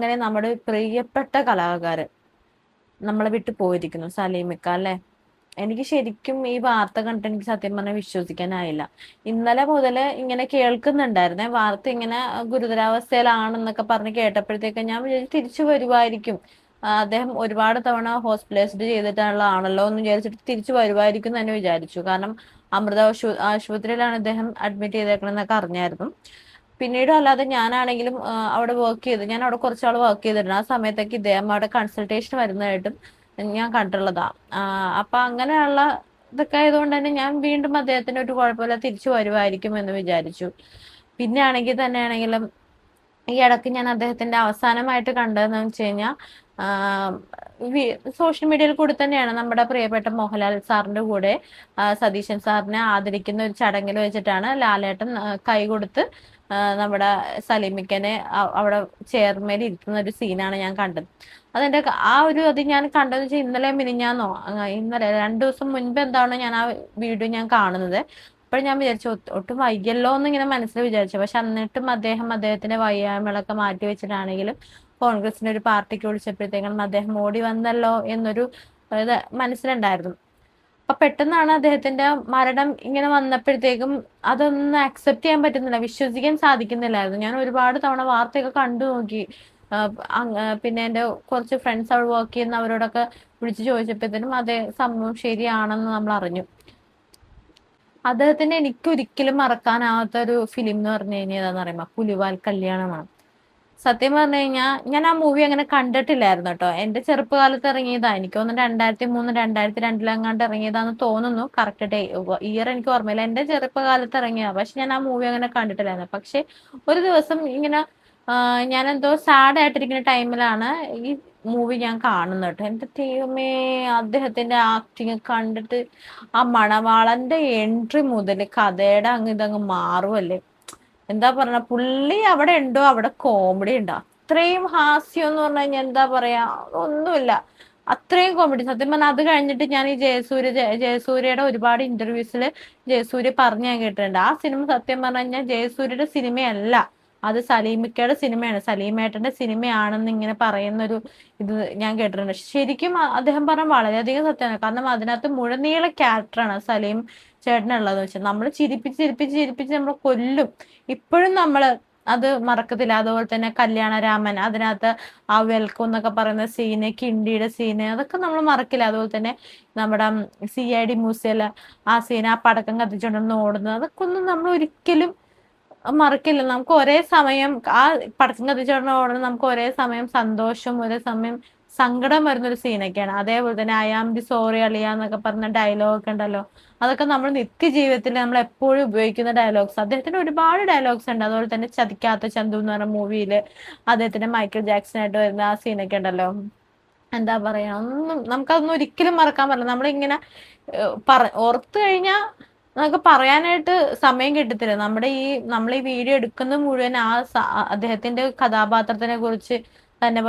അങ്ങനെ നമ്മുടെ പ്രിയപ്പെട്ട കലാകാരൻ നമ്മളെ വിട്ടു പോയിരിക്കുന്നു, സലീമിക്ക അല്ലെ. എനിക്ക് ശരിക്കും ഈ വാർത്ത കണ്ടിട്ട് എനിക്ക് സത്യം പറഞ്ഞാൽ വിശ്വസിക്കാനായില്ല. ഇന്നലെ മുതൽ ഇങ്ങനെ കേൾക്കുന്നുണ്ടായിരുന്നേ, വാർത്ത ഇങ്ങനെ ഗുരുതരാവസ്ഥയിലാണെന്നൊക്കെ പറഞ്ഞ് കേട്ടപ്പോഴത്തേക്ക് ഞാൻ വിചാരിച്ചു തിരിച്ചു വരുമായിരിക്കും. അദ്ദേഹം ഒരുപാട് തവണ ഹോസ്പിറ്റലൈസ്ഡ് ചെയ്തിട്ടുള്ള ആണല്ലോ എന്ന് വിചാരിച്ചിട്ട് തിരിച്ചു വരുമായിരിക്കും എന്ന് തന്നെ വിചാരിച്ചു. കാരണം അമൃത ആശുപത്രിയിലാണ് അദ്ദേഹം അഡ്മിറ്റ് ചെയ്തേക്കണെന്നൊക്കെ അറിഞ്ഞായിരുന്നു. പിന്നീട് അല്ലാതെ ഞാനാണെങ്കിലും അവിടെ വർക്ക് ചെയ്ത്, ഞാൻ അവിടെ കുറച്ചാൾ വർക്ക് ചെയ്തിട്ടുണ്ട്. ആ സമയത്തൊക്കെ ഇദ്ദേഹം അവിടെ കൺസൾട്ടേഷൻ വരുന്നതായിട്ടും ഞാൻ കണ്ടിട്ടുള്ളതാ. അപ്പൊ അങ്ങനെയുള്ള ഇതൊക്കെ ആയതുകൊണ്ട് തന്നെ ഞാൻ വീണ്ടും അദ്ദേഹത്തിന് ഒരു കുഴപ്പമില്ല തിരിച്ചു വരുമായിരിക്കും എന്ന് വിചാരിച്ചു. പിന്നെ ആണെങ്കിൽ തന്നെയാണെങ്കിലും ഈ ഇടയ്ക്ക് ഞാൻ അദ്ദേഹത്തിന്റെ അവസാനമായിട്ട് കണ്ടതെന്ന് വെച്ച് കഴിഞ്ഞാൽ സോഷ്യൽ മീഡിയയിൽ കൂടി തന്നെയാണ്. നമ്മുടെ പ്രിയപ്പെട്ട മോഹൻലാൽ സാറിന്റെ കൂടെ സതീശൻ സാറിനെ ആദരിക്കുന്ന ഒരു ചടങ്ങിൽ വെച്ചിട്ടാണ് ലാലേട്ടൻ കൈ കൊടുത്ത് നമ്മുടെ സലീമിക്കനെ അവിടെ ചെയർമേൽ ഇരുത്തുന്ന ഒരു സീനാണ് ഞാൻ കണ്ടത്. അത് ഞാൻ കണ്ടതെന്ന് വെച്ചാൽ ഇന്നലെ മിനിഞ്ഞാന്നോ, ഇന്നലെ 2 ദിവസം മുൻപ് എന്താണ് ഞാൻ ആ വീഡിയോ ഞാൻ കാണുന്നത്. അപ്പോൾ ഞാൻ വിചാരിച്ചു ഒട്ടും വൈകിയല്ലോ എന്ന് ഇങ്ങനെ മനസ്സിൽ വിചാരിച്ചു. പക്ഷെ എന്നിട്ടും അദ്ദേഹത്തിന്റെ വയ്യായ്മകളൊക്കെ മാറ്റി വെച്ചിട്ടാണെങ്കിലും കോൺഗ്രസിന്റെ ഒരു പാർട്ടിക്ക് വിളിച്ചപ്പോഴത്തേക്കും അദ്ദേഹം ഓടി വന്നല്ലോ എന്നൊരു ഇത് മനസ്സിലുണ്ടായിരുന്നു. അപ്പൊ പെട്ടെന്നാണ് അദ്ദേഹത്തിന്റെ മരണം ഇങ്ങനെ വന്നപ്പോഴത്തേക്കും അതൊന്നും അക്സെപ്റ്റ് ചെയ്യാൻ പറ്റുന്നില്ല, വിശ്വസിക്കാൻ സാധിക്കുന്നില്ലായിരുന്നു. ഞാൻ ഒരുപാട് തവണ വാർത്തയൊക്കെ കണ്ടു നോക്കി. പിന്നെ എൻ്റെ കുറച്ച് ഫ്രണ്ട്സ് അവിടെ വർക്ക് ചെയ്യുന്ന അവരോടൊക്കെ വിളിച്ചു ചോദിച്ചപ്പോഴത്തേനും അതേ സംഭവം ശരിയാണെന്ന് നമ്മൾ അറിഞ്ഞു. അദ്ദേഹത്തിന്റെ എനിക്ക് ഒരിക്കലും മറക്കാനാവാത്ത ഒരു ഫിലിം എന്ന് പറഞ്ഞു കഴിഞ്ഞാൽ ഏതാന്ന് പറയുമ്പോ പുലിവാൽ കല്യാണമാണ്. സത്യം പറഞ്ഞു കഴിഞ്ഞാൽ ഞാൻ ആ മൂവി അങ്ങനെ കണ്ടിട്ടില്ലായിരുന്നു കേട്ടോ. എന്റെ ചെറുപ്പകാലത്ത് ഇറങ്ങിയതാ. എനിക്ക് തോന്നുന്നു 2003 2002 ഇറങ്ങിയതാന്ന് തോന്നുന്നു. കറക്റ്റ് ഡേ ഇയർ എനിക്ക് ഓർമ്മയില്ല. എന്റെ ചെറുപ്പകാലത്ത് ഇറങ്ങിയതാ. പക്ഷെ ഞാൻ ആ മൂവി അങ്ങനെ കണ്ടിട്ടില്ലായിരുന്നു. പക്ഷെ ഒരു ദിവസം ഇങ്ങനെ ഞാൻ എന്തോ സാഡ് ആയിട്ടിരിക്കുന്ന ടൈമിലാണ് ഈ മൂവി ഞാൻ കാണുന്നത് കേട്ടോ. എന്റെ ദൈവമേ, അദ്ദേഹത്തിന്റെ ആക്ടിങ് കണ്ടിട്ട് ആ മണവാളന്റെ എൻട്രി മുതൽ കഥയുടെ ഇതങ്ങ് മാറുമല്ലേ. എന്താ പറഞ്ഞ പുള്ളി അവിടെ ഉണ്ടോ അവിടെ കോമഡി ഉണ്ടോ. അത്രയും ഹാസ്യം എന്ന് പറഞ്ഞു കഴിഞ്ഞാൽ എന്താ പറയാ, ഒന്നുമില്ല. അത്രയും കോമഡി. സത്യം പറഞ്ഞാൽ അത് കഴിഞ്ഞിട്ട് ഞാൻ ഈ ജയസൂര്യയുടെ ഒരുപാട് ഇന്റർവ്യൂസിൽ ജയസൂര്യ പറഞ്ഞു ഞാൻ കേട്ടിട്ടുണ്ട്. ആ സിനിമ സത്യം പറഞ്ഞു കഴിഞ്ഞാൽ ജയസൂര്യയുടെ സിനിമയല്ല, അത് സലീമിക്കയുടെ സിനിമയാണ്, സലീമേട്ടന്റെ സിനിമയാണെന്ന് ഇങ്ങനെ പറയുന്നൊരു ഇത് ഞാൻ കേട്ടിട്ടുണ്ട്. ശരിക്കും അദ്ദേഹം പറഞ്ഞ വളരെയധികം സത്യമാണ്. കാരണം അതിനകത്ത് മുഴുനീള ക്യാരക്ടറാണ് സലീം ചേട്ടനുള്ളത് വെച്ചാൽ നമ്മൾ ചിരിപ്പിച്ച് ചിരിപ്പിച്ച് ചിരിപ്പിച്ച് നമ്മൾ കൊല്ലും. ഇപ്പോഴും നമ്മൾ അത് മറക്കത്തില്ല. അതുപോലെ തന്നെ കല്യാണരാമൻ, അതിനകത്ത് ആ വെൽക്കം എന്നൊക്കെ പറയുന്ന സീന്, കിണ്ടിയുടെ സീന്, അതൊക്കെ നമ്മൾ മറക്കില്ല. അതുപോലെ തന്നെ നമ്മുടെ CID മൂസയില് ആ സീന്, ആ പടക്കം കത്തിച്ചുകൊണ്ടൊന്ന് ഓടുന്നത്, അതൊക്കെ ഒന്നും നമ്മൾ ഒരിക്കലും മറക്കില്ല. നമുക്ക് ഒരേ സമയം ആ പടക്കം കത്തിച്ചോണ്ട് ഓടുന്നത് നമുക്ക് ഒരേ സമയം സന്തോഷം, ഒരേ സമയം സങ്കടം വരുന്നൊരു സീനൊക്കെയാണ്. അതേപോലെ തന്നെ ഐ ആം ദി സോറി അളിയ എന്നൊക്കെ പറഞ്ഞ ഡയലോഗ് ഒക്കെ ഉണ്ടല്ലോ, അതൊക്കെ നമ്മൾ നിത്യജീവിതത്തിൽ നമ്മൾ എപ്പോഴും ഉപയോഗിക്കുന്ന ഡയലോഗ്സ്. അദ്ദേഹത്തിന് ഒരുപാട് ഡയലോഗ്സ് ഉണ്ട്. അതുപോലെ തന്നെ ചതിക്കാത്ത ചന്തു എന്ന് പറഞ്ഞ മൂവിയിൽ അദ്ദേഹത്തിന്റെ മൈക്കിൾ ജാക്സൺ ആയിട്ട് വരുന്ന ആ സീനൊക്കെ ഉണ്ടല്ലോ, എന്താ പറയാ, നമുക്കതൊന്നും ഒരിക്കലും മറക്കാൻ പറ്റില്ല. നമ്മളിങ്ങനെ ഓർത്തു കഴിഞ്ഞാൽ നമുക്ക് പറയാനായിട്ട് സമയം കിട്ടത്തില്ല. നമ്മൾ ഈ വീഡിയോ എടുക്കുന്ന മുഴുവൻ അദ്ദേഹത്തിന്റെ കഥാപാത്രത്തിനെ കുറിച്ച് തന്നെ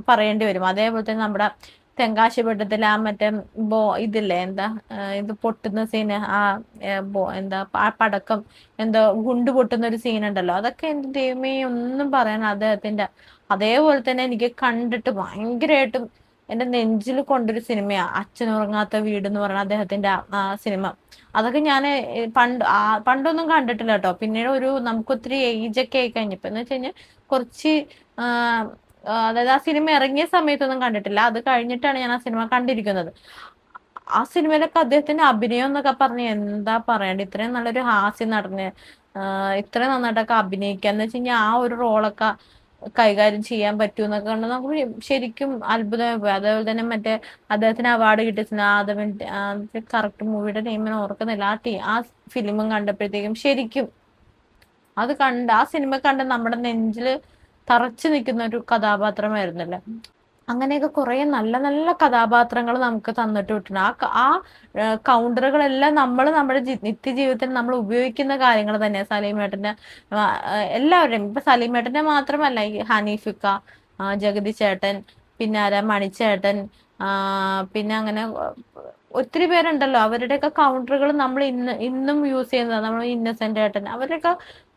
പറയേണ്ടി വരും. അതേപോലെ തന്നെ നമ്മുടെ തെങ്കാശിപട്ടത്തിൽ ആ മറ്റേ ഇതില്ലേ, എന്താ ഇത് പൊട്ടുന്ന സീന്, എന്താ ആ പടക്കം എന്തോ ഗുണ്ട് പൊട്ടുന്ന ഒരു സീൻ ഉണ്ടല്ലോ, അതൊക്കെ എന്റെ ദൈവമേ ഒന്നും പറയാൻ അദ്ദേഹത്തിന്റെ. അതേപോലെ തന്നെ എനിക്ക് കണ്ടിട്ട് ഭയങ്കരമായിട്ടും എന്റെ നെഞ്ചിൽ കൊണ്ടൊരു സിനിമയാ അച്ഛനുറങ്ങാത്ത വീട് എന്ന് പറയുന്ന അദ്ദേഹത്തിന്റെ ആ സിനിമ. അതൊക്കെ ഞാൻ പണ്ടൊന്നും കണ്ടിട്ടില്ല കേട്ടോ. പിന്നീട് നമുക്ക് ഒത്തിരി ഏജ് ഒക്കെ ആയി കഴിഞ്ഞപ്പോ എന്ന് വെച്ച് കഴിഞ്ഞാൽ കുറച്ച് അതായത് ആ സിനിമ ഇറങ്ങിയ സമയത്തൊന്നും കണ്ടിട്ടില്ല. അത് കഴിഞ്ഞിട്ടാണ് ഞാൻ ആ സിനിമ കണ്ടിരിക്കുന്നത്. ആ സിനിമയിലൊക്കെ അദ്ദേഹത്തിന്റെ അഭിനയം എന്നൊക്കെ പറഞ്ഞ് എന്താ പറയണ്ട, ഇത്രയും നല്ലൊരു ഹാസ്യം നടന് ഇത്രയും നന്നായിട്ടൊക്കെ അഭിനയിക്കാന്ന് വെച്ച് കഴിഞ്ഞാൽ ആ ഒരു റോളൊക്കെ കൈകാര്യം ചെയ്യാൻ പറ്റൂ എന്നൊക്കെ കണ്ട് നമുക്ക് ശരിക്കും അത്ഭുതമായി പോയി. അതേപോലെ തന്നെ മറ്റേ അദ്ദേഹത്തിന് അവാർഡ് കിട്ടിയ ആദവൻ, കറക്റ്റ് മൂവിയുടെ നെയിമിന് ഓർക്കുന്നില്ല. ആ ഫിലിമും കണ്ടപ്പോഴത്തേക്കും ശരിക്കും ആ സിനിമ കണ്ട് നമ്മുടെ നെഞ്ചില് തറച്ചു നിൽക്കുന്ന ഒരു കഥാപാത്രമായിരുന്നല്ലേ. അങ്ങനെയൊക്കെ കുറെ നല്ല നല്ല കഥാപാത്രങ്ങൾ നമുക്ക് തന്നിട്ട് വിട്ടുണ്ട്. ആ കൗണ്ടറുകളെല്ലാം നമ്മുടെ നിത്യജീവിതത്തിൽ നമ്മൾ ഉപയോഗിക്കുന്ന കാര്യങ്ങൾ തന്നെ. സലീമേട്ടന്റെ എല്ലാവരുടെയും, ഇപ്പൊ സലീമേട്ടന്റെ മാത്രമല്ല, ഈ ഹനീഫിക്ക, ജഗതി ചേട്ടൻ, പിന്നെ ആരാ മണിച്ചേട്ടൻ, പിന്നെ അങ്ങനെ ഒത്തിരി പേരുണ്ടല്ലോ. അവരുടെയൊക്കെ കൗണ്ടറുകൾ നമ്മൾ ഇന്നും യൂസ് ചെയ്യുന്നതാണ്. നമ്മൾ ഇന്നസെന്റ് ഏട്ടൻ, അവരുടെയൊക്കെ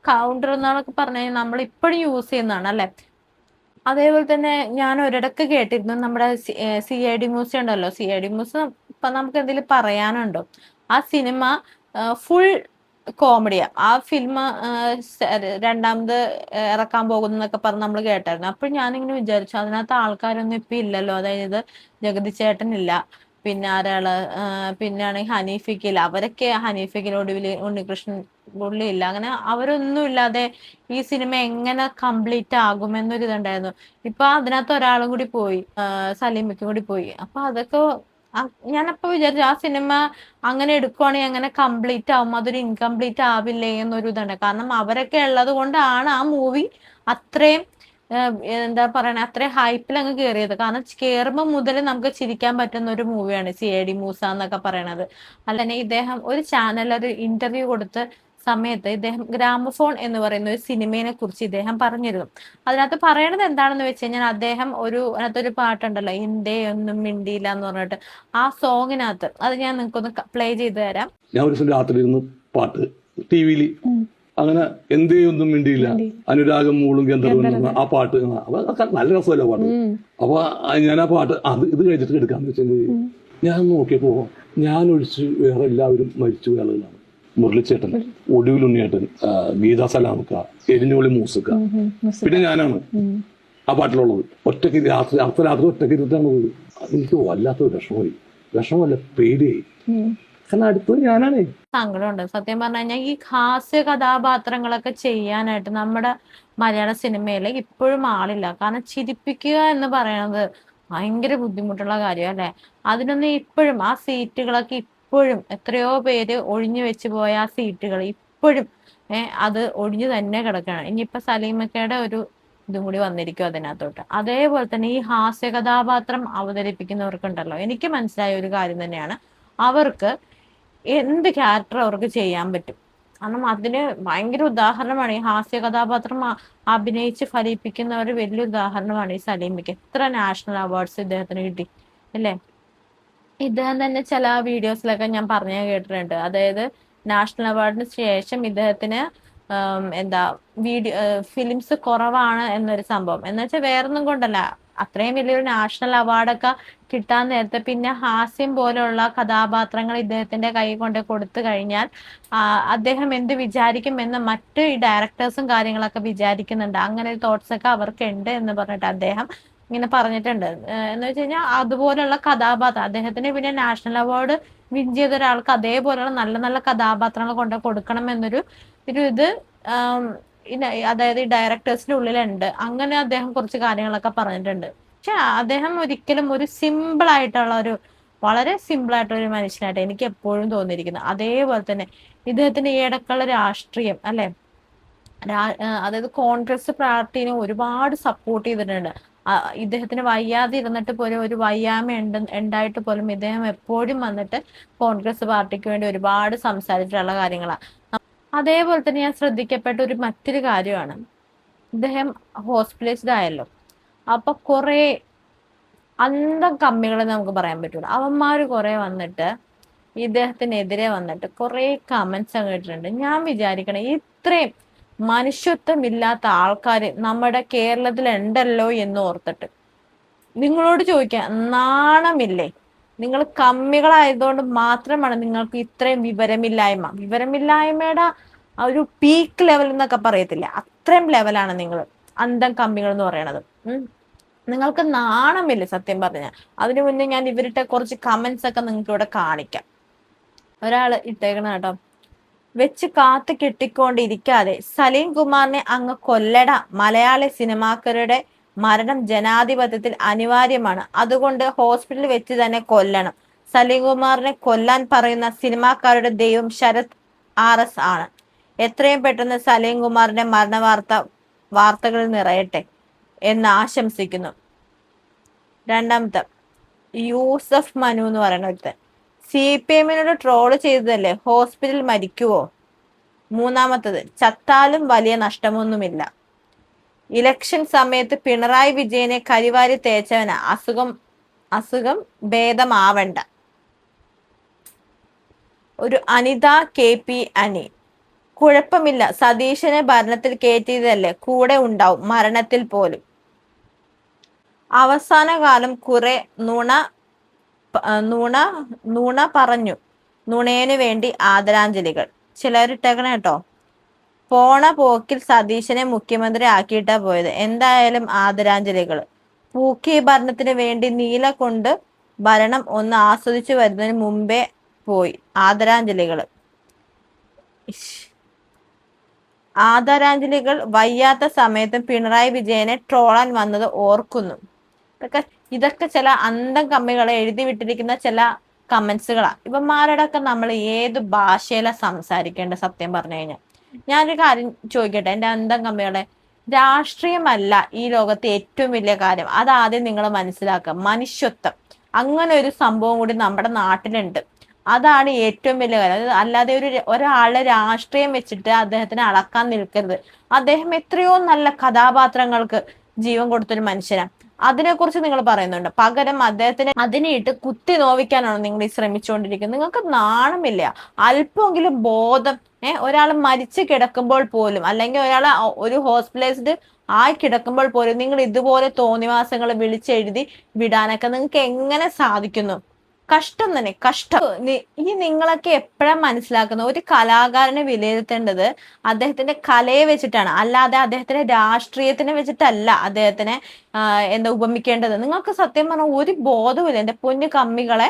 കൗണ്ടർ എന്നൊക്കെ പറഞ്ഞു കഴിഞ്ഞാൽ നമ്മൾ ഇപ്പോഴും യൂസ് ചെയ്യുന്നതാണ് അല്ലെ. അതേപോലെ തന്നെ ഞാൻ ഒരിടക്ക് കേട്ടിരുന്നു നമ്മുടെ CID മൂസ ഉണ്ടല്ലോ, CID മൂസ ഇപ്പൊ നമുക്ക് എന്തെങ്കിലും പറയാനുണ്ടോ? ആ സിനിമ ഫുൾ കോമഡിയാ. ആ ഫിലിം രണ്ടാമത് ഇറക്കാൻ പോകുന്നു എന്നൊക്കെ പറഞ്ഞ് നമ്മൾ കേട്ടായിരുന്നു. അപ്പോൾ ഞാനിങ്ങനെ വിചാരിച്ചു അതിനകത്ത് ആൾക്കാരൊന്നും ഇപ്പൊ ഇല്ലല്ലോ. അതായത് ജഗതി ചേട്ടനില്ല, പിന്നെ ആരാള് പിന്നാണെങ്കിൽ ഹനീഫിക്കില്ല. അവരൊക്കെ ഹനീഫിക്കിൽ ഒടുവില് ഉണ്ണികൃഷ്ണൻ പുള്ളി ഇല്ല. അങ്ങനെ അവരൊന്നും ഇല്ലാതെ ഈ സിനിമ എങ്ങനെ കംപ്ലീറ്റ് ആകുമെന്നൊരു ഇതുണ്ടായിരുന്നു. ഇപ്പൊ അതിനകത്ത് ഒരാളും കൂടി പോയി, സലീമിക്കും കൂടി പോയി. അപ്പൊ അതൊക്കെ ഞാനപ്പോ വിചാരിച്ചു ആ സിനിമ അങ്ങനെ എടുക്കുവാണെങ്കിൽ അങ്ങനെ കംപ്ലീറ്റ് ആവും, അതൊരു ഇൻകംപ്ലീറ്റ് ആവില്ലേ എന്നൊരു ഇതാണ്. കാരണം അവരൊക്കെ ഉള്ളത് കൊണ്ടാണ് ആ മൂവി അത്രയും എന്താ പറയണ അത്രയും ഹൈപ്പിൽ അങ്ങ് കയറിയത്. കാരണം കേറുമ്പോ മുതൽ നമുക്ക് ചിരിക്കാൻ പറ്റുന്ന ഒരു മൂവിയാണ് CID മൂസ എന്നൊക്കെ പറയണത്. അല്ലന്നെ ഇദ്ദേഹം ഒരു ചാനൽ ഒരു ഇന്റർവ്യൂ കൊടുത്ത് സമയത്ത് ഇദ്ദേഹം ഗ്രാമഫോൺ എന്ന് പറയുന്ന ഒരു സിനിമയെ കുറിച്ച് ഇദ്ദേഹം പറഞ്ഞിരുന്നു. അതിനകത്ത് പറയണത് എന്താണെന്ന് വെച്ച് കഴിഞ്ഞാൽ അദ്ദേഹം അതിനകത്തൊരു പാട്ടുണ്ടല്ലോ, ഇന്ത്യ ഒന്നും മിണ്ടിയില്ല എന്ന് പറഞ്ഞിട്ട്, ആ സോങ്ങിനകത്ത് അത് ഞാൻ നിങ്ങൾക്കൊന്ന് പ്ലേ ചെയ്ത് തരാം. ഞാൻ ഒരു ദിവസം രാത്രി ഇരുന്ന് പാട്ട് TV അങ്ങനെ എന്തെയൊന്നും മിണ്ടിയില്ല, അനുരാഗം മൂളും ഗന്ധർവ്വം ആ പാട്ട്. അപ്പൊ നല്ല രസമല്ല പാട്ട്. അപ്പൊ ഞാൻ ആ പാട്ട് ഇത് കഴിഞ്ഞിട്ട് എടുക്കാന്ന് വെച്ചാൽ ഞാൻ നോക്കിയപ്പോ ഞാൻ ഒഴിച്ച് വേറെ എല്ലാവരും മരിച്ചു ആളുകളാണ്. മുരളിച്ചേട്ടൻ, ഒടുവിൽ ഉണ്ണിയേട്ടൻ, ഗീതാ സലാമക്ക, എരിഞ്ഞോളി മൂസക്ക, പിന്നെ ഞാനാണ് ആ പാട്ടിലുള്ളത്. ഒറ്റയ്ക്ക് രാത്രി ഒറ്റയ്ക്ക് ഇരുന്നിട്ടാണ് പോയത്. എനിക്ക് വല്ലാത്തൊരു വിഷമമല്ല, പേടിയായി. കാരണം അടുത്തത് ഞാനാണേ. സങ്കടമുണ്ട് സത്യം പറഞ്ഞു കഴിഞ്ഞാൽ. ഈ ഹാസ്യ കഥാപാത്രങ്ങളൊക്കെ ചെയ്യാനായിട്ട് നമ്മുടെ മലയാള സിനിമയിൽ ഇപ്പോഴും ആളില്ല. കാരണം ചിരിപ്പിക്കുക എന്ന് പറയുന്നത് ഭയങ്കര ബുദ്ധിമുട്ടുള്ള കാര്യം അല്ലെ. അതിനൊന്നും ഇപ്പോഴും ആ സീറ്റുകളൊക്കെ ഇപ്പോഴും എത്രയോ പേര് ഒഴിഞ്ഞു വെച്ച് പോയ ആ സീറ്റുകൾ ഇപ്പോഴും അത് ഒഴിഞ്ഞു തന്നെ കിടക്കുകയാണ്. ഇനിയിപ്പൊ സലീമക്കയുടെ ഒരു ഇതും കൂടി വന്നിരിക്കും അതിനകത്തോട്ട്. അതേപോലെ തന്നെ ഈ ഹാസ്യ കഥാപാത്രം അവതരിപ്പിക്കുന്നവർക്കുണ്ടല്ലോ, എനിക്ക് മനസ്സിലായ ഒരു കാര്യം തന്നെയാണ്, അവർക്ക് എന്ത് ക്യാരക്ടർ അവർക്ക് ചെയ്യാൻ പറ്റും. കാരണം അതിന് ഭയങ്കര ഉദാഹരണമാണ് ഈ ഹാസ്യ കഥാപാത്രം അഭിനയിച്ച് ഫലിപ്പിക്കുന്ന ഒരു വലിയ ഉദാഹരണമാണ് ഈ സലീമിക്ക്. എത്ര നാഷണൽ അവാർഡ്സ് ഇദ്ദേഹത്തിന് കിട്ടി അല്ലേ. ഇദ്ദേഹം തന്നെ ചില വീഡിയോസിലൊക്കെ ഞാൻ പറഞ്ഞു കേട്ടിട്ടുണ്ട്. അതായത് നാഷണൽ അവാർഡിന് ശേഷം ഇദ്ദേഹത്തിന് എന്താ ഫിലിംസ് കുറവാണ് എന്നൊരു സംഭവം. എന്ന് വെച്ചാൽ വേറൊന്നും കൊണ്ടല്ല, അത്രയും വലിയൊരു നാഷണൽ അവാർഡൊക്കെ കിട്ടാൻ നേരത്തെ പിന്നെ ഹാസ്യം പോലെയുള്ള കഥാപാത്രങ്ങൾ ഇദ്ദേഹത്തിന്റെ കൈ കൊണ്ട് കൊടുത്തു കഴിഞ്ഞാൽ അദ്ദേഹം എന്ത് വിചാരിക്കും എന്ന് മറ്റ് ഡയറക്ടേഴ്സും കാര്യങ്ങളൊക്കെ വിചാരിക്കുന്നുണ്ട്. അങ്ങനെ ഒരു തോട്ട്സ് ഒക്കെ അവർക്ക് ഉണ്ട് എന്ന് പറഞ്ഞിട്ട് അദ്ദേഹം ഇങ്ങനെ പറഞ്ഞിട്ടുണ്ട്. എന്ന് വെച്ച് കഴിഞ്ഞാൽ അതുപോലുള്ള കഥാപാത്രം അദ്ദേഹത്തിന് പിന്നെ നാഷണൽ അവാർഡ് വിൻ ചെയ്ത ഒരാൾക്ക് അതേപോലെയുള്ള നല്ല നല്ല കഥാപാത്രങ്ങൾ കൊണ്ട് കൊടുക്കണം എന്നൊരു ഇത് അതായത് ഈ ഡയറക്ടേഴ്സിന്റെ ഉള്ളിലുണ്ട്. അങ്ങനെ അദ്ദേഹം കുറച്ച് കാര്യങ്ങളൊക്കെ പറഞ്ഞിട്ടുണ്ട്. പക്ഷെ അദ്ദേഹം ഒരിക്കലും ഒരു സിമ്പിൾ ആയിട്ടുള്ള വളരെ സിമ്പിൾ ആയിട്ടുള്ള ഒരു മനുഷ്യനായിട്ട് എനിക്ക് എപ്പോഴും തോന്നിയിരിക്കുന്നത്. അതേപോലെ തന്നെ ഇദ്ദേഹത്തിന്റെ ഈ ഇടക്കുള്ള രാഷ്ട്രീയം അല്ലെ, അതായത് കോൺഗ്രസ് പാർട്ടീനെ ഒരുപാട് സപ്പോർട്ട് ചെയ്തിട്ടുണ്ട്. ഇദ്ദേഹത്തിന് വയ്യാതെ ഇരുന്നിട്ട് പോലും, ഒരു വയ്യായ്മ ഉണ്ടായിട്ട് പോലും ഇദ്ദേഹം എപ്പോഴും വന്നിട്ട് കോൺഗ്രസ് പാർട്ടിക്ക് വേണ്ടി ഒരുപാട് സംസാരിച്ചിട്ടുള്ള കാര്യങ്ങളാണ്. അതേപോലെ തന്നെ ഞാൻ ശ്രദ്ധിക്കപ്പെട്ട മറ്റൊരു കാര്യമാണ്, ഇദ്ദേഹം ഹോസ്പിറ്റലൈസ്ഡ് ആയല്ലോ. അപ്പൊ കുറെ അന്തം കമ്മികളെ നമുക്ക് പറയാൻ പറ്റൂല. അവന്മാര് കുറെ വന്നിട്ട് ഇദ്ദേഹത്തിനെതിരെ വന്നിട്ട് കുറെ കമന്റ്സ് അങ്ങ് ഇട്ടിട്ടുണ്ട്. ഞാൻ വിചാരിക്കണേ ഇത്രയും മനുഷ്യത്വം ഇല്ലാത്ത ആൾക്കാർ നമ്മുടെ കേരളത്തിൽ ഉണ്ടല്ലോ എന്ന് ഓർത്തിട്ട് നിങ്ങളോട് ചോദിക്കാം, നാണമില്ലേ? നിങ്ങൾ കമ്മികളായതുകൊണ്ട് മാത്രമാണ് നിങ്ങൾക്ക് ഇത്രയും വിവരമില്ലായ്മയുടെ ഒരു പീക്ക് ലെവൽ എന്നൊക്കെ പറയത്തില്ല, അത്രയും ലെവലാണ് നിങ്ങൾ അന്തം കമ്മികൾ എന്ന് പറയണത്. നിങ്ങൾക്ക് നാണമില്ല സത്യം പറഞ്ഞാൽ. അതിനു മുന്നേ ഞാൻ ഇവരുടെ കുറച്ച് കമന്റ്സ് ഒക്കെ നിങ്ങൾക്ക് ഇവിടെ കാണിക്കാം. ഒരാള് ഇട്ടേക്കണ കേട്ടോ, വെച്ച് കാത്തു കെട്ടിക്കൊണ്ടിരിക്കാതെ സലീം കുമാറിനെ അങ്ങ് കൊല്ലട. മലയാളി സിനിമാക്കാരുടെ മരണം ജനാധിപത്യത്തിൽ അനിവാര്യമാണ്, അതുകൊണ്ട് ഹോസ്പിറ്റലിൽ വെച്ച് തന്നെ കൊല്ലണം. സലീം കുമാറിനെ കൊല്ലാൻ പറയുന്ന സിനിമാക്കാരുടെ ദൈവം ശരത് RS ആണ്. എത്രയും പെട്ടെന്ന് സലീം കുമാറിന്റെ മരണ വാർത്തകൾ നിറയട്ടെ എന്ന് ആശംസിക്കുന്നു. രണ്ടാമത്തെ യൂസഫ് മനു എന്ന് പറയുന്ന ഒരുത്തൻ, CPM ട്രോള് ചെയ്തതല്ലേ, ഹോസ്പിറ്റലിൽ മരിക്കുവോ? മൂന്നാമത്തത്, ചത്താലും വലിയ നഷ്ടമൊന്നുമില്ല. ഇലക്ഷൻ സമയത്ത് പിണറായി വിജയനെ കരിവാരി തേച്ചവന, അസുഖം ഭേദമാവണ്ട. ഒരു അനിത KP അനി, കുഴപ്പമില്ല, സതീശനെ ഭരണത്തിൽ കയറ്റിയതല്ലേ, കൂടെ ഉണ്ടാവും മരണത്തിൽ പോലും. അവസാന കാലം കുറെ നുണ നുണ നുണ പറഞ്ഞു. നുണേനു വേണ്ടി ആദരാഞ്ജലികൾ. ചിലരിട്ടേക്കണ കേട്ടോ. പോണ പോക്കിൽ സതീശനെ മുഖ്യമന്ത്രി ആക്കിയിട്ടാ പോയത്. എന്തായാലും ആദരാഞ്ജലികൾ. പൂക്കി ഭരണത്തിന് വേണ്ടി നീല കൊണ്ട് ഭരണം ഒന്ന് ആസ്വദിച്ചു വരുന്നതിന് മുമ്പേ പോയി. ആദരാഞ്ജലികൾ. ആദരാഞ്ജലികൾ. വയ്യാത്ത സമയത്തും പിണറായി വിജയനെ ട്രോളാൻ വന്നത് ഓർക്കുന്നു. ഇതൊക്കെ ചില അന്തം കമ്മികളെ എഴുതി വിട്ടിരിക്കുന്ന ചില കമന്റ്സുകളാ. ഇവന്മാരോടൊക്കെ നമ്മൾ ഏത് ഭാഷയിലാ സംസാരിക്കേണ്ട? സത്യം പറഞ്ഞു കഴിഞ്ഞാൽ ഞാനൊരു കാര്യം ചോദിക്കട്ടെ എന്റെ അന്തം കമ്മികളെ. രാഷ്ട്രീയമല്ല ഈ ലോകത്തെ ഏറ്റവും വലിയ കാര്യം. അതാദ്യം നിങ്ങൾ മനസ്സിലാക്കുക. മനുഷ്യത്വം, അങ്ങനെ ഒരു സംഭവം കൂടി നമ്മുടെ നാട്ടിലുണ്ട്. അതാണ് ഏറ്റവും വലിയ കാര്യം. അല്ലാതെ ഒരാളെ രാഷ്ട്രീയം വെച്ചിട്ട് അദ്ദേഹത്തിനെ അളക്കാൻ നിൽക്കരുത്. അദ്ദേഹം എത്രയോ നല്ല കഥാപാത്രങ്ങൾക്ക് ജീവൻ കൊടുത്തൊരു മനുഷ്യനാണ്. അതിനെക്കുറിച്ച് നിങ്ങൾ പറയുന്നുണ്ട്. പകരം അദ്ദേഹത്തിനെ അതിനെയിട്ട് കുത്തി നോവിക്കാനാണോ നിങ്ങൾ ഈ ശ്രമിച്ചുകൊണ്ടിരിക്കുന്നത്? നിങ്ങൾക്ക് നാണമില്ല? അല്പമെങ്കിലും ബോധം. ഒരാൾ മരിച്ചു കിടക്കുമ്പോൾ പോലും, അല്ലെങ്കിൽ ഒരാൾ ഒരു ഹോസ്പിറ്റലൈസ്ഡ് ആയി കിടക്കുമ്പോൾ പോലും നിങ്ങൾ ഇതുപോലെ തോന്നിവാസങ്ങൾ വിളിച്ചെഴുതി വിടാനൊക്കെ നിങ്ങൾക്ക് എങ്ങനെ സാധിക്കുന്നു? കഷ്ടം തന്നെ, കഷ്ടം. ഈ നിങ്ങളൊക്കെ എപ്പോഴാ മനസ്സിലാക്കുന്നത്? ഒരു കലാകാരനെ വിലയിരുത്തേണ്ടത് അദ്ദേഹത്തിന്റെ കലയെ വെച്ചിട്ടാണ്, അല്ലാതെ അദ്ദേഹത്തിന്റെ രാഷ്ട്രീയത്തിനെ വെച്ചിട്ടല്ല അദ്ദേഹത്തിനെ ഉപമിക്കേണ്ടത്. നിങ്ങൾക്ക് സത്യം പറഞ്ഞാൽ ഒരു ബോധവുമില്ല എന്റെ പൊന്നു കമ്മികളെ.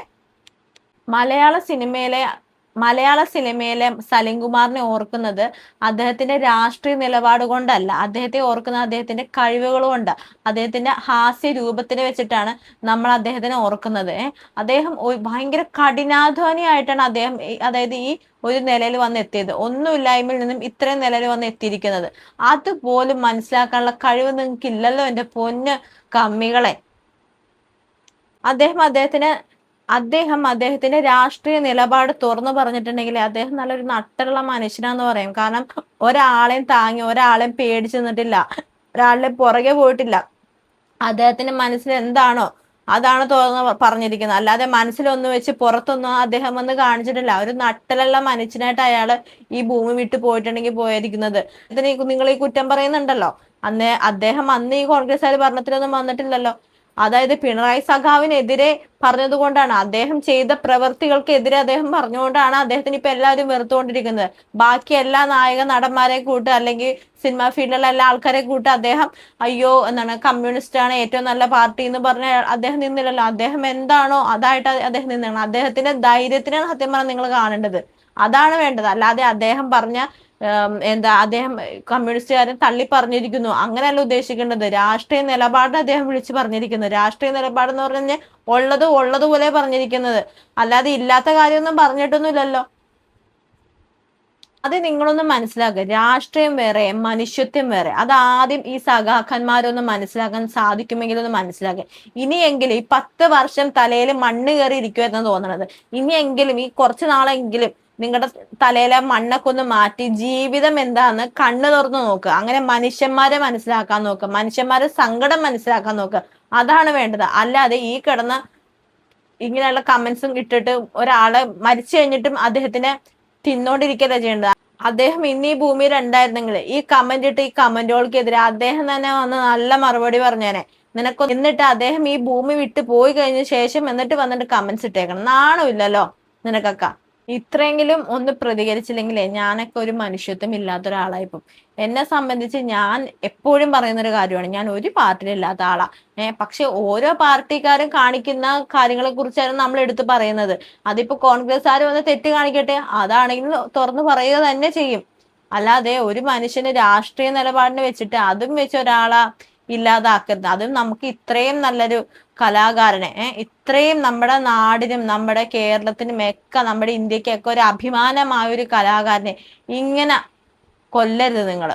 മലയാള സിനിമയിലെ സലിംകുമാറിനെ ഓർക്കുന്നത് അദ്ദേഹത്തിന്റെ രാഷ്ട്രീയ നിലപാട് കൊണ്ടല്ല. അദ്ദേഹത്തെ ഓർക്കുന്നത് അദ്ദേഹത്തിന്റെ കഴിവുകൾ കൊണ്ട്, അദ്ദേഹത്തിന്റെ ഹാസ്യ രൂപത്തിനെ വെച്ചിട്ടാണ് നമ്മൾ അദ്ദേഹത്തിനെ ഓർക്കുന്നത്. അദ്ദേഹം ഭയങ്കര കഠിനാധ്വാനിയായിട്ടാണ് അദ്ദേഹം, അതായത് ഈ ഒരു നിലയിൽ വന്നെത്തിയത്. ഒന്നുമില്ലായ്മയിൽ നിന്നും ഇത്രയും നിലയിൽ വന്ന് എത്തിയിരിക്കുന്നത്. അതുപോലും മനസ്സിലാക്കാനുള്ള കഴിവ് നിങ്ങൾക്ക് ഇല്ലല്ലോ എന്റെ പൊന്ന് കമ്മികളെ. അദ്ദേഹത്തിന്റെ രാഷ്ട്രീയ നിലപാട് തുറന്നു പറഞ്ഞിട്ടുണ്ടെങ്കിൽ അദ്ദേഹം നല്ലൊരു നട്ടലുള്ള മനുഷ്യനാന്ന് പറയും. കാരണം ഒരാളെയും താങ്ങി, ഒരാളെയും പേടിച്ചു നിന്നിട്ടില്ല, ഒരാളുടെ പുറകെ പോയിട്ടില്ല. അദ്ദേഹത്തിന്റെ മനസ്സിൽ എന്താണോ അതാണ് തുറന്ന് പറഞ്ഞിരിക്കുന്നത്. അല്ലാതെ മനസ്സിലൊന്നും വെച്ച് പുറത്തൊന്നും അദ്ദേഹം വന്ന് കാണിച്ചിട്ടില്ല. ഒരു നട്ടലുള്ള മനുഷ്യനായിട്ട് അയാള് ഈ ഭൂമി വിട്ടു പോയിട്ടുണ്ടെങ്കിൽ പോയിരിക്കുന്നത്. ഇതിന് നിങ്ങൾ ഈ കുറ്റം പറയുന്നുണ്ടല്ലോ. അദ്ദേഹം അന്ന് ഈ കോൺഗ്രസ്സുകാർ ഭരണത്തിലൊന്നും വന്നിട്ടില്ലല്ലോ. അതായത് പിണറായി സഖാവിനെതിരെ പറഞ്ഞതുകൊണ്ടാണ്, അദ്ദേഹം ചെയ്ത പ്രവൃത്തികൾക്കെതിരെ അദ്ദേഹം പറഞ്ഞുകൊണ്ടാണ് അദ്ദേഹത്തിന് ഇപ്പൊ എല്ലാവരും വെറുത്തുകൊണ്ടിരിക്കുന്നത്. ബാക്കി എല്ലാ നായക നടന്മാരെ കൂട്ട്, അല്ലെങ്കിൽ സിനിമാ ഫീൽഡിലുള്ള എല്ലാ ആൾക്കാരെ കൂട്ട് അദ്ദേഹം അയ്യോ കമ്മ്യൂണിസ്റ്റ് ആണ് ഏറ്റവും നല്ല പാർട്ടി എന്ന് പറഞ്ഞ അദ്ദേഹം നിന്നില്ലല്ലോ. അദ്ദേഹം എന്താണോ അതായിട്ട് അദ്ദേഹം നിന്നാണ്. അദ്ദേഹത്തിന്റെ ധൈര്യത്തിനാണ് സത്യം പറഞ്ഞാൽ നിങ്ങൾ കാണേണ്ടത്. അതാണ് വേണ്ടത്. അല്ലാതെ അദ്ദേഹം പറഞ്ഞ അദ്ദേഹം കമ്മ്യൂണിസ്റ്റുകാരൻ തള്ളി പറഞ്ഞിരിക്കുന്നു അങ്ങനെയല്ല ഉദ്ദേശിക്കേണ്ടത്. രാഷ്ട്രീയ നിലപാടിന് അദ്ദേഹം വിളിച്ചു പറഞ്ഞിരിക്കുന്നത്. രാഷ്ട്രീയ നിലപാടെന്ന് പറഞ്ഞാൽ ഉള്ളതുപോലെ പറഞ്ഞിരിക്കുന്നത്, അല്ലാതെ ഇല്ലാത്ത കാര്യമൊന്നും പറഞ്ഞിട്ടൊന്നുമില്ലല്ലോ. അത് നിങ്ങളൊന്ന് മനസ്സിലാക്കുക. രാഷ്ട്രീയം വേറെ, മനുഷ്യത്വം വേറെ. അതാദ്യം ഈ സഖാക്കന്മാരൊന്ന് മനസ്സിലാക്കാൻ സാധിക്കുമെങ്കിൽ ഒന്ന് മനസ്സിലാക്കുക. ഇനിയെങ്കിലും ഈ 10 വർഷം തലയിൽ മണ്ണ് കയറി ഇരിക്കുമെന്ന് തോന്നണത്. ഇനിയെങ്കിലും ഈ കുറച്ചു നാളെങ്കിലും നിങ്ങളുടെ തലയിലെ മണ്ണൊക്കെ ഒന്ന് മാറ്റി ജീവിതം എന്താന്ന് കണ്ണു തുറന്ന് നോക്കുക. അങ്ങനെ മനുഷ്യന്മാരെ മനസ്സിലാക്കാൻ നോക്കുക, മനുഷ്യന്മാരെ സങ്കടം മനസ്സിലാക്കാൻ നോക്കുക. അതാണ് വേണ്ടത്. അല്ലാതെ ഈ കിടന്ന ഇങ്ങനെയുള്ള കമന്റ്സും ഇട്ടിട്ട് ഒരാളെ മരിച്ചു കഴിഞ്ഞിട്ടും അദ്ദേഹത്തിനെ തിന്നോണ്ടിരിക്കല്ല ചെയ്യേണ്ടത്. അദ്ദേഹം ഇന്ന് ഈ ഭൂമിയിൽ ഉണ്ടായിരുന്നെങ്കിൽ ഈ കമന്റ് ഇട്ട് ഈ കമന്റുകൾക്കെതിരെ അദ്ദേഹം തന്നെ വന്ന് നല്ല മറുപടി പറഞ്ഞേനെ. എന്നിട്ട് അദ്ദേഹം ഈ ഭൂമി വിട്ട് പോയി കഴിഞ്ഞ ശേഷം എന്നിട്ട് വന്നിട്ട് കമന്റ്സ് ഇട്ടേക്കണം. നാണമില്ലല്ലോ നിനക്കൊക്കെ. ഇത്രയെങ്കിലും ഒന്ന് പ്രതികരിച്ചില്ലെങ്കിലേ ഞാനൊക്കെ ഒരു മനുഷ്യത്വം ഇല്ലാത്ത ഒരാളായിപ്പം. എന്നെ സംബന്ധിച്ച് ഞാൻ എപ്പോഴും പറയുന്നൊരു കാര്യമാണ്, ഞാൻ ഒരു പാർട്ടിയിലില്ലാത്ത ആളാ. പക്ഷെ ഓരോ പാർട്ടിക്കാരും കാണിക്കുന്ന കാര്യങ്ങളെ കുറിച്ചാണ് നമ്മൾ എടുത്ത് പറയുന്നത്. അതിപ്പോ കോൺഗ്രസ്സുകാർ വന്ന് തെറ്റ് കാണിക്കട്ടെ, അതാണെങ്കിൽ തുറന്നു പറയുക തന്നെ ചെയ്യും. അല്ലാതെ ഒരു മനുഷ്യന് രാഷ്ട്രീയ നിലപാടിന് വെച്ചിട്ട് അതും വെച്ച് ഒരാളെ ഇല്ലാതാക്കരുത്. അതും നമുക്ക് ഇത്രയും നല്ലൊരു കലാകാരനെ, ഇത്രയും നമ്മുടെ നാടിനും നമ്മുടെ കേരളത്തിനും ഒക്കെ നമ്മുടെ ഇന്ത്യക്കൊക്കെ ഒരു അഭിമാനമായ ഒരു കലാകാരനെ ഇങ്ങനെ കൊല്ലരുത് നിങ്ങൾ.